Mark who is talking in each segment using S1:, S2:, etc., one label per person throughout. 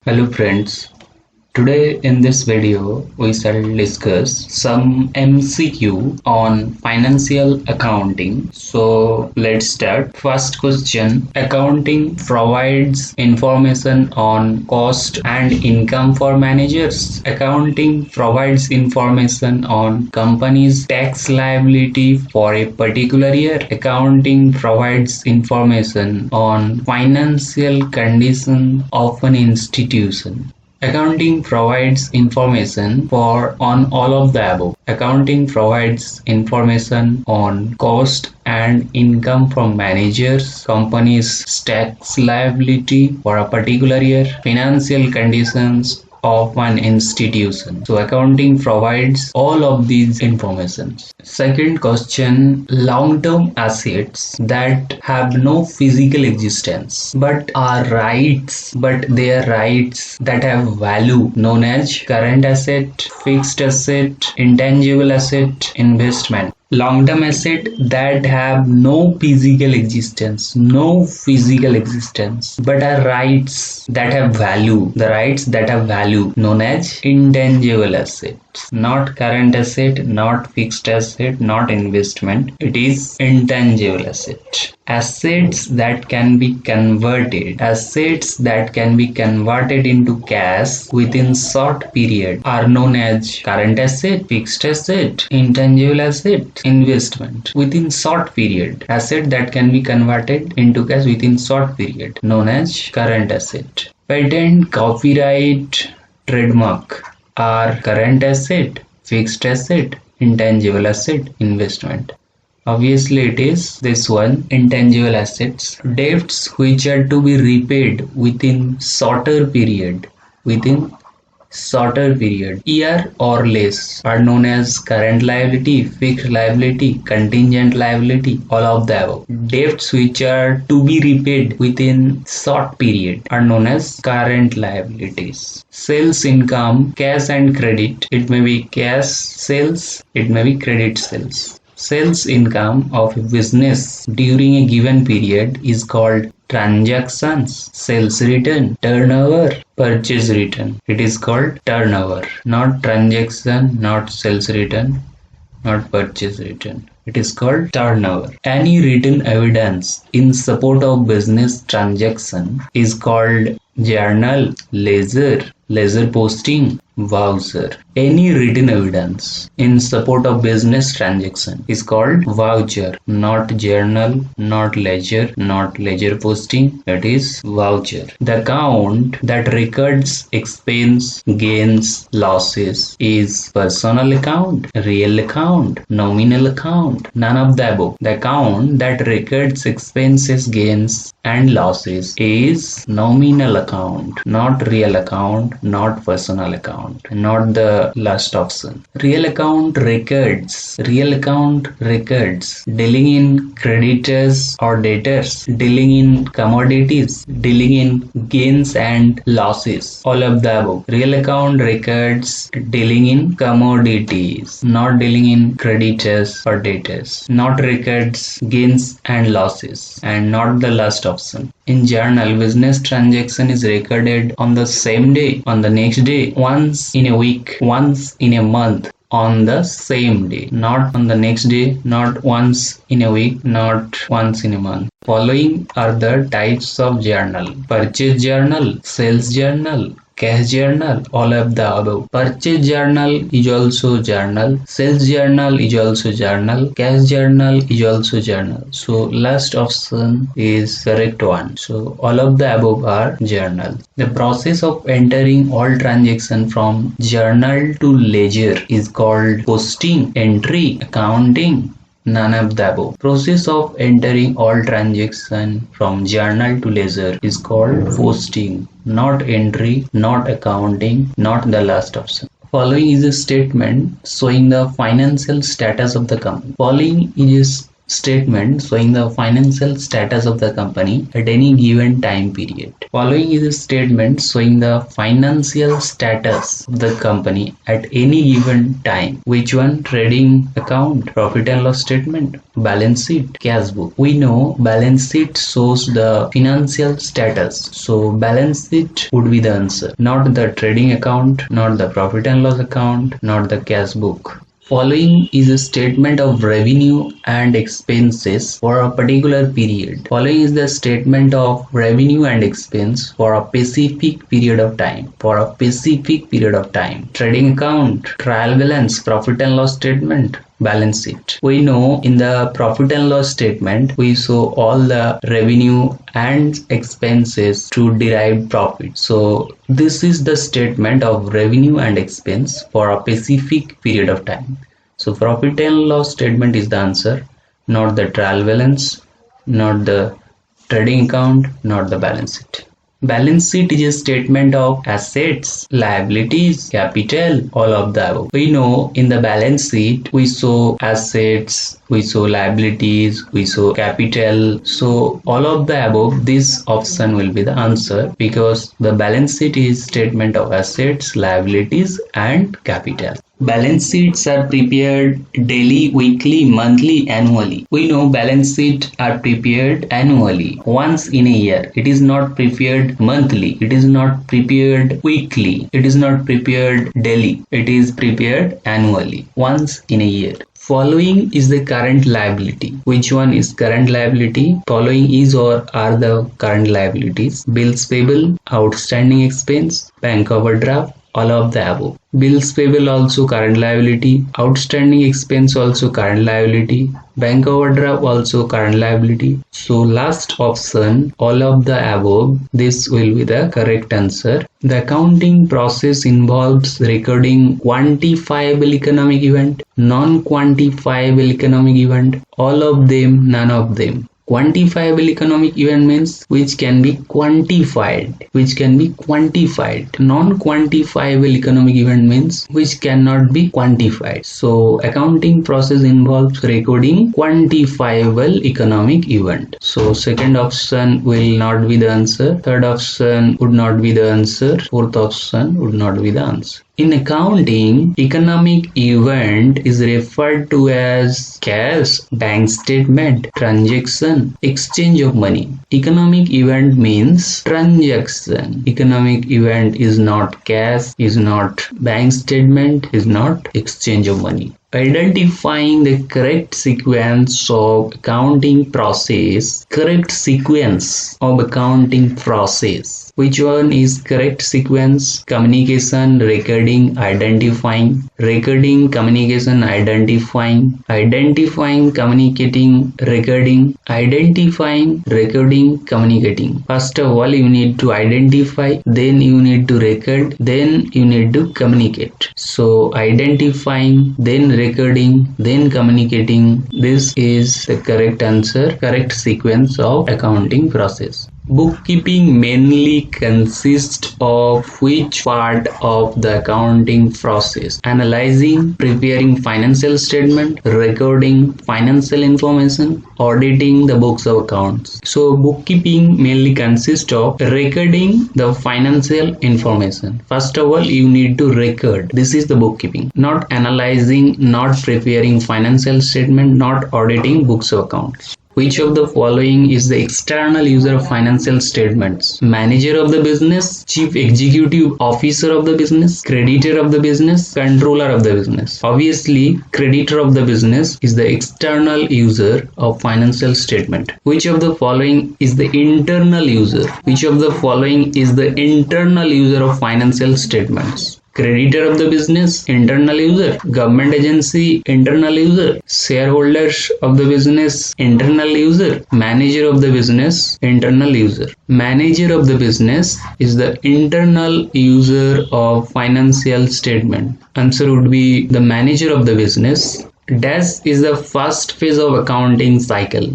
S1: Hello friends, today in this video we shall discuss some MCQ on financial accounting. So let's start. First question, accounting provides information on cost and income for managers. Accounting provides information on company's tax liability for a particular year. Accounting provides information on financial condition of an institution. Accounting provides information on all of the above. Accounting provides information on cost and income from managers, company's tax liability for a particular year, financial conditions of an institution. So accounting provides all of these information. Second question, long-term assets that have no physical existence but they are rights that have value, known as current asset, fixed asset, intangible asset, investment. Long-term asset that have no physical existence but are rights that have value, the rights that have value, known as intangible asset. Not current asset, not fixed asset, not investment, it is intangible asset. Assets that can be converted into cash within short period are known as current asset, fixed asset, intangible asset, investment. Within short period, asset that can be converted into cash within short period, known as current asset. Patent, copyright, trademark are current asset, fixed asset, intangible asset, investment. Obviously it is this one, intangible assets. Debts which are to be repaid within shorter period, year or less, are known as current liability, fixed liability, contingent liability, all of the above. Debts which are to be repaid within short period are known as current liabilities. Sales income, cash and credit, it may be cash sales, it may be credit sales. Sales income of a business during a given period is called transactions, sales return, turnover, purchase return. It is called turnover, not transaction, not sales return, not purchase return. It is called turnover. Any written evidence in support of business transaction is called journal, ledger posting, voucher. Any written evidence in support of business transaction is called voucher, not journal, not ledger posting. That is voucher. The account that records expense, gains, losses is personal account, real account, nominal account, none of the above. The account that records expenses, gains and losses is nominal account, not real account, not personal account, not the last option. Real account records dealing in creditors or debtors, dealing in commodities, dealing in gains and losses, all of the above. Real account records dealing in commodities, not dealing in creditors or debtors, not records gains and losses, and not the last option. In journal, business transaction is recorded on the same day, on the next day, once in a week, once in a month, on the same day, not on the next day, not once in a week, not once in a month. Following are the types of journal: purchase journal, sales journal, cash journal, all of the above. Purchase journal is also journal, sales journal is also journal, cash journal is also journal. So last option is correct one. So all of the above are journal. The process of entering all transaction from journal to ledger is called posting, entry, accounting, none of the above. Process of entering all transaction from journal to ledger is called posting, not entry, not accounting, not the last option. Following is a statement showing the financial status of the company. Following is statement showing the financial status of the company at any given time period. Following is a statement showing the financial status of the company at any given time. Which one? Trading account, profit and loss statement, balance sheet, cash book. We know balance sheet shows the financial status, so balance sheet would be the answer, not the trading account, not the profit and loss account, not the cash book. Following is a statement of revenue and expenses for a particular period. Following is the statement of revenue and expense for a specific period of time. For a specific period of time. Trading account, trial balance, profit and loss statement, balance sheet. We know in the profit and loss statement we show all the revenue and expenses to derive profit. So this is the statement of revenue and expense for a specific period of time. So profit and loss statement is the answer, not the trial balance, not the trading account, not the balance sheet. Balance sheet is a statement of assets, liabilities, capital, all of the above. We know in the balance sheet we show assets, we show liabilities, we show capital. So all of the above, this option will be the answer because the balance sheet is statement of assets, liabilities and capital. Balance sheets are prepared daily, weekly, monthly, annually. We know balance sheets are prepared annually, once in a year. It is not prepared monthly. It is not prepared weekly. It is not prepared daily. It is prepared annually, once in a year. Following is the current liability. Which one is current liability? Following is or are the current liabilities: bills payable, outstanding expense, bank overdraft, all of the above. Bills payable also current liability, outstanding expense also current liability, bank overdraft also current liability. So last option, all of the above, this will be the correct answer. The accounting process involves recording quantifiable economic event, non-quantifiable economic event, all of them, none of them. Quantifiable economic event means which can be quantified, non-quantifiable economic event means which cannot be quantified. So accounting process involves recording quantifiable economic event. So second option will not be the answer, third option would not be the answer, fourth option would not be the answer. In accounting, economic event is referred to as cash, bank statement, transaction, exchange of money. Economic event means transaction. Economic event is not cash, is not bank statement, is not exchange of money. Identifying the correct sequence of accounting process. Which one is correct sequence? Communication, recording, identifying. Recording, communication, identifying. Identifying, communicating, recording. Identifying, recording, communicating. First of all, you need to identify, then you need to record, then you need to communicate. So identifying, then recording, then communicating. This is the correct answer, correct sequence of accounting process. Bookkeeping mainly consists of which part of the accounting process? Analyzing, preparing financial statement, recording financial information, auditing the books of accounts. So bookkeeping mainly consists of recording the financial information. First of all, you need to record. This is the bookkeeping. Not analyzing, not preparing financial statement, not auditing books of accounts. Which of the following is the external user of financial statements? Manager of the business, chief executive officer of the business, creditor of the business, controller of the business. Obviously, creditor of the business is the external user of financial statement. Which of the following is the internal user? Which of the following is the internal user of financial statements? Creditor of the business, internal user. Government agency, internal user. Shareholders of the business, internal user. Manager of the business, internal user. Manager of the business is the internal user of financial statement. Answer would be the manager of the business. Dash is the first phase of accounting cycle.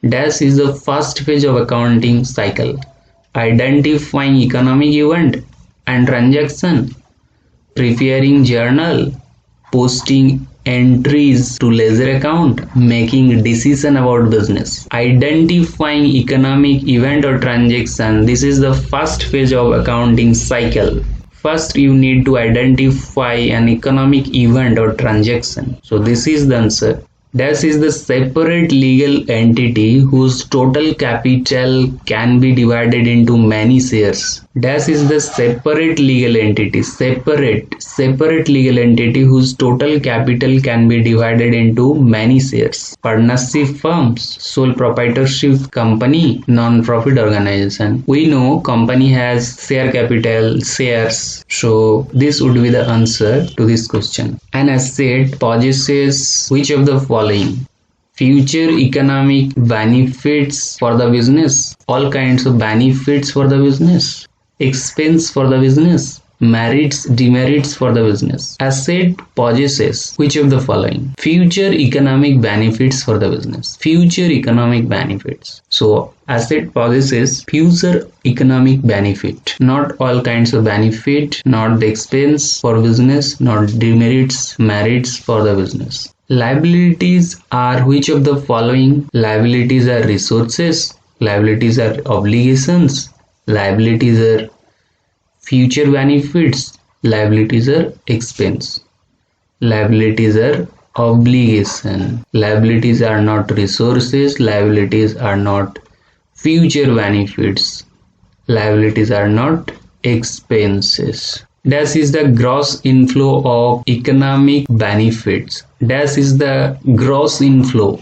S1: Dash is the first phase of accounting cycle. Identifying economic event and transaction. Preparing journal, posting entries to ledger account, making decision about business, identifying economic event or transaction. This is the first phase of accounting cycle. First, you need to identify an economic event or transaction. So this is the answer. Dash is the separate legal entity whose total capital can be divided into many shares. Dash is the separate legal entity, separate legal entity whose total capital can be divided into many shares. Partnership firms, sole proprietorship company, non-profit organization. We know company has share capital, shares. So this would be the answer to this question. An asset possesses which of the following? Future economic benefits for the business, all kinds of benefits for the business, expense for the business, merits, demerits for the business. Asset possesses which of the following? Future economic benefits for the business, future economic benefits. So asset possesses future economic benefit, not all kinds of benefit, not the expense for business, not demerits, merits for the business. Liabilities are which of the following? Liabilities are resources, liabilities are obligations, liabilities are future benefits, liabilities are expense, liabilities are obligation, liabilities are not resources, liabilities are not future benefits, liabilities are not expenses. Dash is the gross inflow of economic benefits. Dash is the gross inflow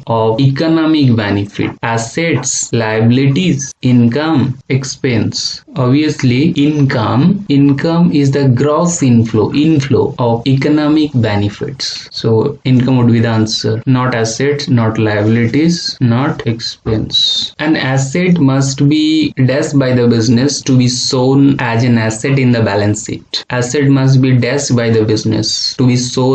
S1: of economic benefit. Assets, liabilities, income, expense. Obviously, income is the gross inflow of economic benefits. So income would be the answer. Not assets, not liabilities, not expense. An asset must be dashed by the business to be shown as an asset in the balance sheet. Asset must be dashed by the business to be shown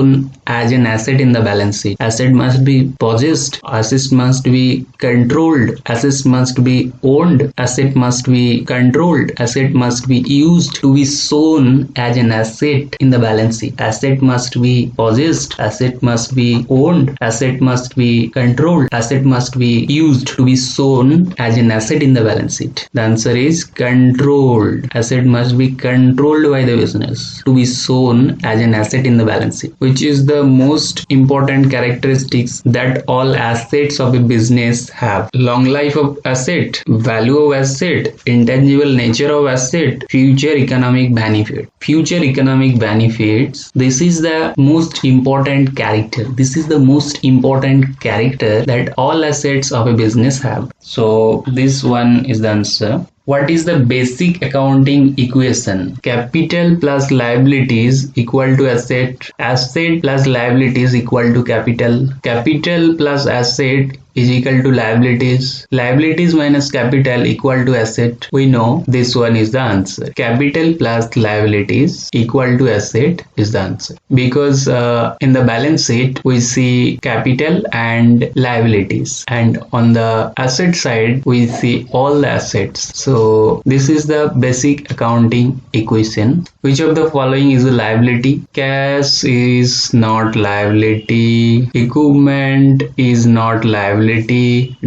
S1: as an asset in the balance sheet. Asset must be possessed, assets must be controlled, assets must be owned, asset must be controlled, asset must be used to be shown as an asset in the balance sheet. Asset must be possessed, asset must be owned, asset must be controlled, asset must be used to be shown as an asset in the balance sheet. The answer is controlled. Asset must be controlled by the business to be shown as an asset in the balance sheet, which is the most important characteristics that all assets of a business have. Long life of asset, value of asset, intangible nature of asset, future economic benefit. Future economic benefits, this is the most important character. This is the most important character that all assets of a business have. So this one is the answer. What is the basic accounting equation? Capital plus liabilities equal to asset. Asset plus liabilities equal to capital. Capital plus asset is equal to liabilities. Liabilities minus capital equal to asset. We know this one is the answer. Capital plus liabilities equal to asset is the answer. Because in the balance sheet we see capital and liabilities, and on the asset side we see all the assets. So this is the basic accounting equation. Which of the following is a liability? Cash is not liability. Equipment is not liability.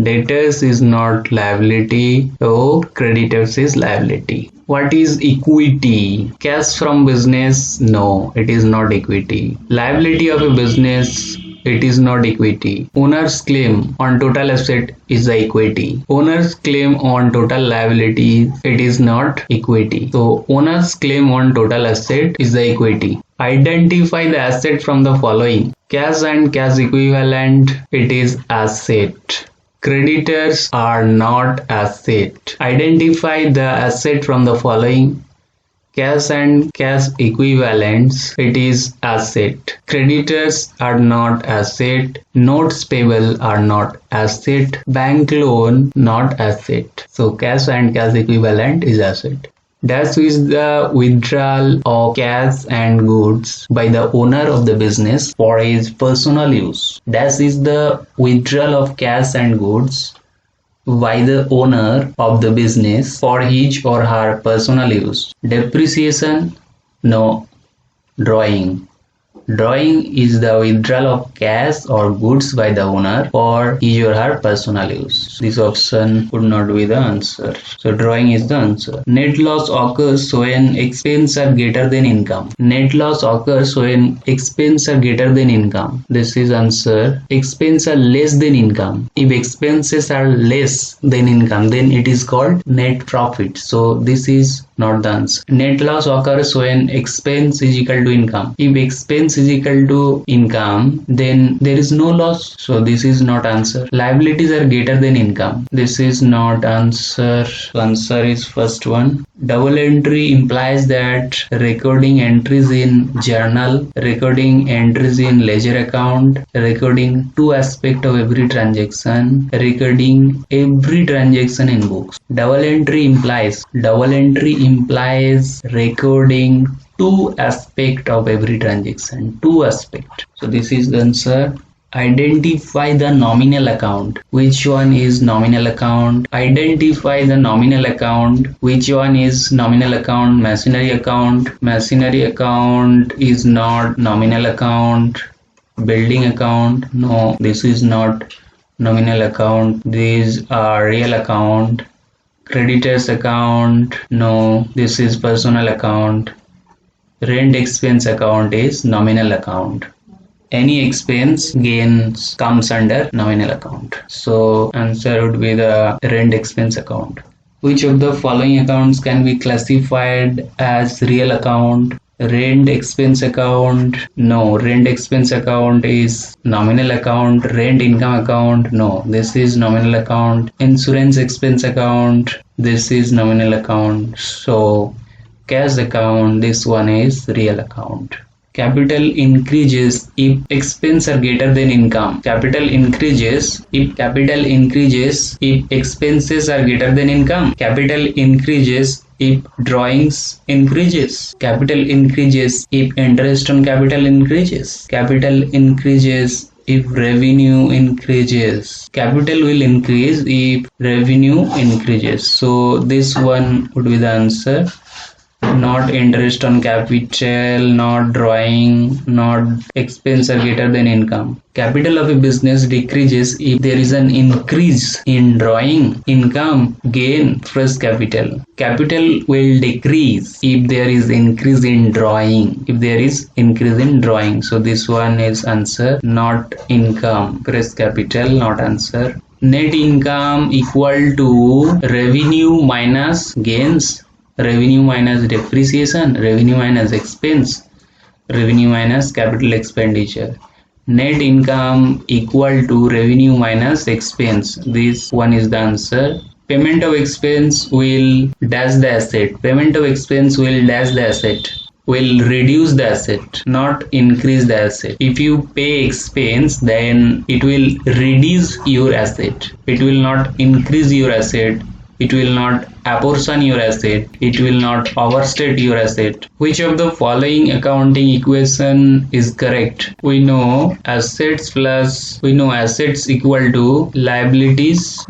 S1: Debtors is not liability. So creditors is liability. What is equity? Cash from business? No, it is not equity. Liability of a business? It is not equity. Owner's claim on total asset is the equity. Owner's claim on total liability, it is not equity. So owner's claim on total asset is the equity. Identify the asset from the following. Cash and cash equivalent, it is asset. Creditors are not asset. Identify the asset from the following. Cash and cash equivalents, it is asset. Creditors are not asset. Notes payable are not asset. Bank loan not asset. So cash and cash equivalent is asset. Dash is the withdrawal of cash and goods by the owner of the business for his personal use. Dash is the withdrawal of cash and goods by the owner of the business for his or her personal use. Depreciation, no. Drawing. Drawing is the withdrawal of cash or goods by the owner for his or her personal use. This option would not be the answer. So drawing is the answer. Net loss occurs when expenses are greater than income. Net loss occurs when expenses are greater than income. This is answer. Expenses are less than income. If expenses are less than income, then it is called net profit. So this is not the answer. Net loss occurs when expense is equal to income. If expense is equal to income, then there is no loss. So this is not answer. Liabilities are greater than income. This is not answer. Answer is first one. Double entry implies that recording entries in journal, recording entries in ledger account, recording two aspects of every transaction, recording every transaction in books. Double entry implies recording two aspects of every transaction. Two aspects. So this is the answer. Identify the nominal account. Which one is nominal account? Identify the nominal account. Which one is nominal account? Machinery account. Machinery account is not nominal account. Building account. No, this is not nominal account. These are real account. Creditors account. No, this is personal account. Rent expense account is nominal account. Any expense gains comes under nominal account. So answer would be the rent expense account. Which of the following accounts can be classified as real account? Rent expense account? No, rent expense account is nominal account. Rent income account? No, this is nominal account. Insurance expense account? This is nominal account. So cash account, this one is real account. Capital increases if expenses are greater than income. Capital increases if expenses are greater than income. Capital increases if drawings increases. Capital increases if interest on capital increases. Capital increases if revenue increases. Capital will increase if revenue increases. So this one would be the answer. Not interest on capital, not drawing, not expense are greater than income. Capital of a business decreases if there is an increase in drawing, income, gain, fresh capital. Capital will decrease if there is increase in drawing. So this one is answer, not income. Fresh capital, not answer. Net income equal to revenue minus gains. Revenue minus depreciation, revenue minus expense, revenue minus capital expenditure. Net income equal to revenue minus expense. This one is the answer. Payment of expense will dash the asset. Payment of expense will dash the asset. Will reduce the asset, not increase the asset. If you pay expense, then it will reduce your asset. It will not increase your asset. It will not apportion your asset. It will not overstate your asset. Which of the following accounting equation is correct? We know assets equal to liabilities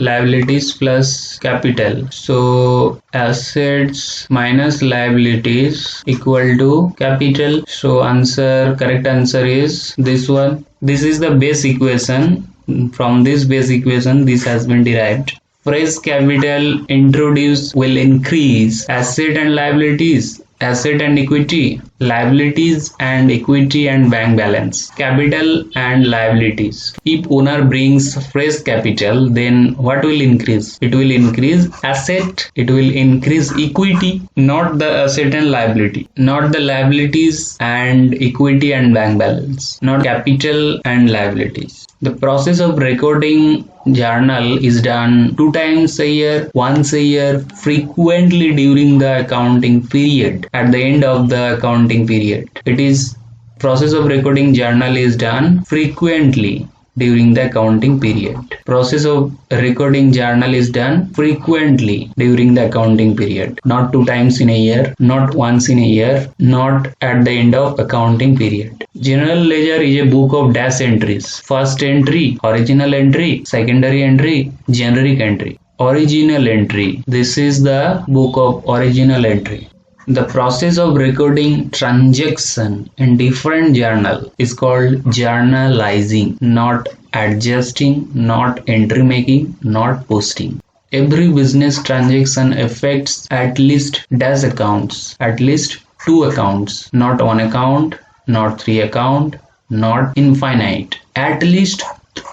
S1: plus capital. So assets minus liabilities equal to capital. So correct answer is this one. This is the base equation. From this base equation, this has been derived. Fresh capital introduced will increase asset and liabilities, asset and equity, liabilities and equity and bank balance, capital and liabilities. If owner brings fresh capital, then what will increase? It will increase asset, it will increase equity, not the asset and liability, not the liabilities and equity and bank balance, not capital and liabilities. The process of recording journal is done 2 times a year, once a year, frequently during the accounting period, at the end of the accounting period. It is process of recording journal is done frequently during the accounting period. Process of recording journal is done frequently during the accounting period. Not 2 times in a year, not once in a year, not at the end of accounting period. General ledger is a book of dash entries. First entry, original entry, secondary entry, generic entry. Original entry. This is the book of original entry. The process of recording transaction in different journal is called journalizing, not adjusting, not entry making, not posting. Every business transaction affects at least dash accounts, at least 2 accounts, not 1 account, not 3 account, not infinite, at least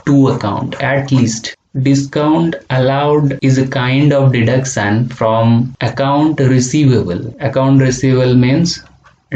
S1: 2 account, at least. Discount allowed is a kind of deduction from account receivable. Account receivable means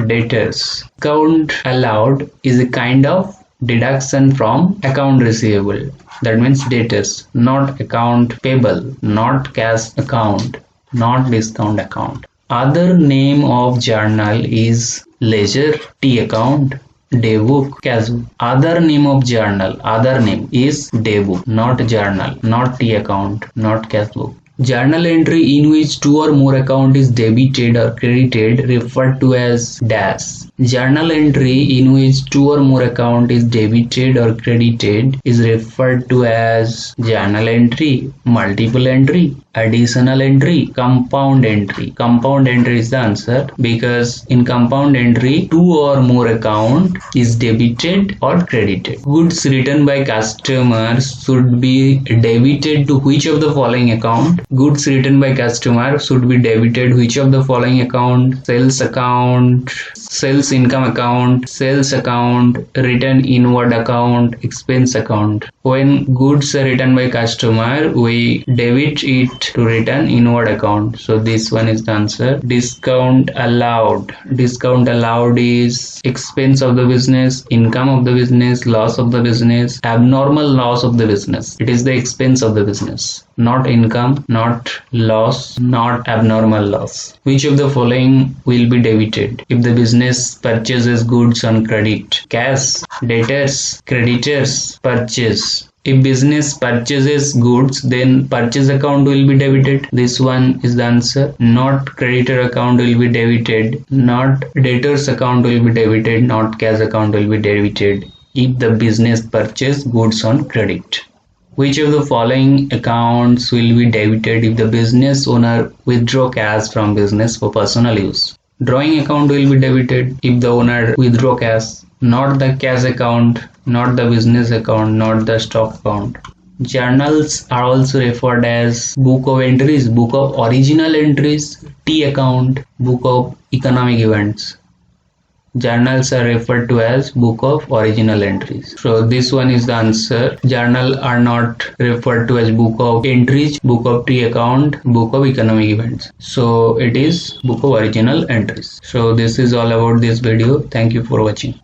S1: debtors. Discount allowed is a kind of deduction from account receivable. That means debtors, not account payable, not cash account, not discount account. Other name of journal is ledger, T account, daybook, cash book. Other name of journal, other name is daybook, not journal, not T account, not cash book. Journal entry in which 2 or more account is debited or credited referred to as dash. Journal entry in which 2 or more account is debited or credited is referred to as journal entry, multiple entry, additional entry, compound entry. Compound entry is the answer because in compound entry 2 or more account is debited or credited. Goods written by customers should be debited to which of the following account? Goods written by customer should be debited which of the following account? Sales account, sales income account, sales account, written inward account, expense account. When goods are written by customer, we debit it to return inward account. So this one is the answer. Discount allowed. Discount allowed is expense of the business, income of the business, loss of the business, abnormal loss of the business. It is the expense of the business, not income, not loss, not abnormal loss. Which of the following will be debited if the business purchases goods on credit? Cash, debtors, creditors, purchase. If business purchases goods, then purchase account will be debited. This one is the answer. Not creditor account will be debited. Not debtors account will be debited. Not cash account will be debited if the business purchase goods on credit. Which of the following accounts will be debited if the business owner withdraw cash from business for personal use? Drawing account will be debited if the owner withdraw cash, not the cash account, not the business account, not the stock account. Journals are also referred as book of entries, book of original entries, T account, book of economic events. Journals are referred to as book of original entries. So this one is the answer. Journal are not referred to as book of entries, book of T account, book of economic events. So it is book of original entries. So this is all about this video. Thank you for watching.